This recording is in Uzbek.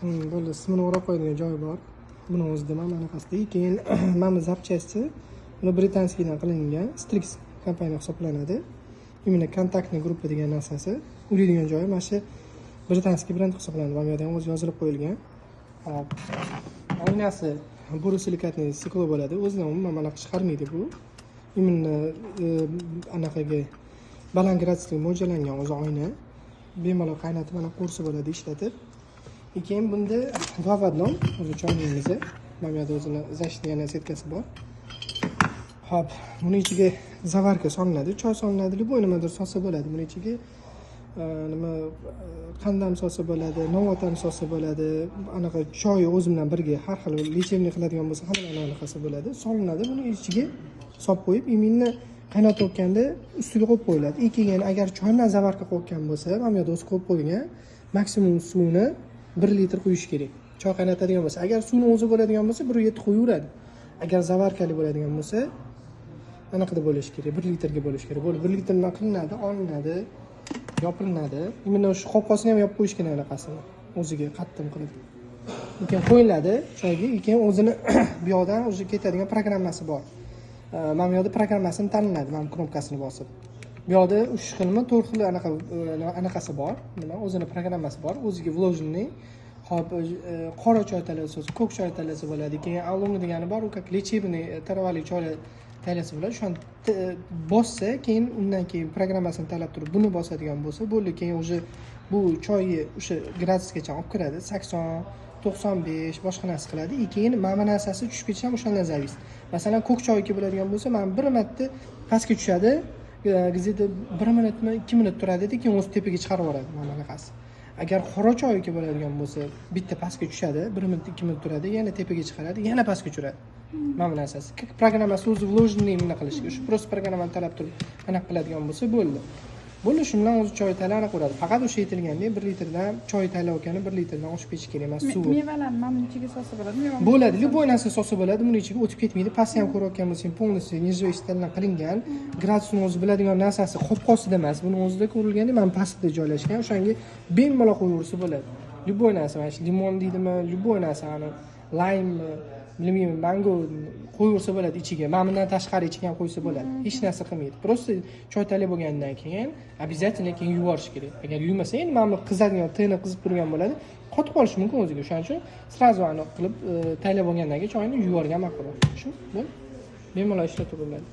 Bo'ldi, ismini o'rab qo'yadigan joyi bor. Buni o'zida mana bunaqasida. Keyin mana zapchasti buni britanskiydan qilingan, Strix kompaniya hisoblanadi. Imенно kontaktni gruppa degan narsasi. Ulaydigan joyi mana shu britanskiy brend hisoblanadi. Mana bu yerda ham o'zi yozilib qo'yilgan. Hop. Oynasi borosilikatli stiklo bo'ladi. O'zidan umuman mana chiqarmaydi bu. Imенно anaqaga baland gradusga mo'ljallangan o'zi oyna. Bemalol qaynatib mana qursi bo'ladi ishlatib. Keyin bunda два в одном o'zi choynimizni. Mana bu yerda o'zini защитный yana setkasi bor. Hop, buni ichiga zavarka solinadi, choy solinadi, любой nimadir solsa bo'ladi. Buni ichiga nima qandam solsa bo'ladi, novotam solsa bo'ladi. Anaqa choy o'zi bilan birga har xil lechevniy qiladigan bo'lsa, hamma anaqasi bo'ladi. Solinadi, buni ichiga solib qo'yib, imенно qaynatayotganda ustiga qo'yib qo'yiladi. Keyin agar choy bilan zavarka qo'ygan bo'lsa, mana bu yerda o'zi qo'yib qo'ygan maksimum suvni 1 litr quyish kerak. Choy qaynatadigan bo'lsa, agar suvni o'zi bo'ladigan bo'lsa 1.7 qo'yaveradi. Agar zavarkali bo'ladigan bo'lsa, anaqada bo'lishi kerak, 1 litrga bo'lishi kerak. Bo'ldi, 1 litrdan qilinadi, olinadi, yopilinadi. Imенно shu qopqosini ham yopib qo'yish kerak anaqasini. O'ziga qattiq qilib. Keyin qo'yiladi choyga, keyin o'zini bu yoqdan o'zi ketadigan programmasi bor. Mana bu yerda programmasini tanlanadi, mana knopkasini bosib. Bu yerda 3 xilmi, 4 xil anaqasi bor. Nima? O'zini programmasi bor. O'ziga vlojenniy hop qora choy talasi, ko'k choy talasi bo'ladi. Keyin alumni degani bor, u как lechebniy tarovali choy talasi bo'ladi. Shuni bossa, keyin undan keyin programmasini tanlab turib buni bosadigan bo'lsa, bo'ldi. Keyin o'sha bu choyni o'sha gradusgacha olib kiradi. 80, 95 boshqa narsa qiladi. Keyin mana bu narsasi tushib ketishi ham o'shandan zavis. Masalan, ko'k choyga bo'ladigan bo'lsa, mana bir marta pastga tushadi. Gazeta 1 minutmi, 2 minut turadi, keyin o'z tepaga chiqarib yuboradi mana bunaqasi. Agar qora choyga bo'ladigan bo'lsa, bitta pastga tushadi, 1 minut, 2 minut turadi, yana tepaga chiqaradi, yana pastga tushiradi. Mana bu narsasi. Programmasi o'zi vlojenniy nima qilishga, shu prosta programmani talab turib anaqa qiladigan bo'lsa, bo'ldi. Buni shu bilan o'zi choy tayyorlab qo'yadi. Faqat o'sha aytilgandek 1 litrdan choy tayyorlayotgani 1 litrdan oshib ketishi kerak emas, suv. Mevalarni mana bunga ichiga solsa bo'ladimi? Bo'ladi, любой narsa solsa bo'ladi, buni ichiga o'tib ketmaydi. Pastni ham ko'rayotgan bo'lsang, полностью низовой стилdan qilingan, gradusni o'zi biladigan narsasi qopqosida emas, buni o'zida ko'rilganda mana pastda joylashgan, o'shanga bemalol qo'yaversa bo'ladi. Любой narsa, mana limon deydimi, любой narsa, lime, bilmayman, mango qo'yaversa bo'ladi ichiga. Mana bundan tashqari ichiga ham qo'ysa bo'ladi. Hech narsa qilmaydi. Prosta choy tayyor bo'lgandan keyin обязательно keyin yuvorish kerak. Agar yuvmasa, endi mana bu qizadigan, tini qizib turgan bo'ladi, qotib qolishi mumkin o'ziga. Shuning uchun sразу aniq qilib tayyor bo'lgandan keyin choyni yuvorgan ma'qul. Shu, bo'ldi. Bemalol ishlatib bo'ladi.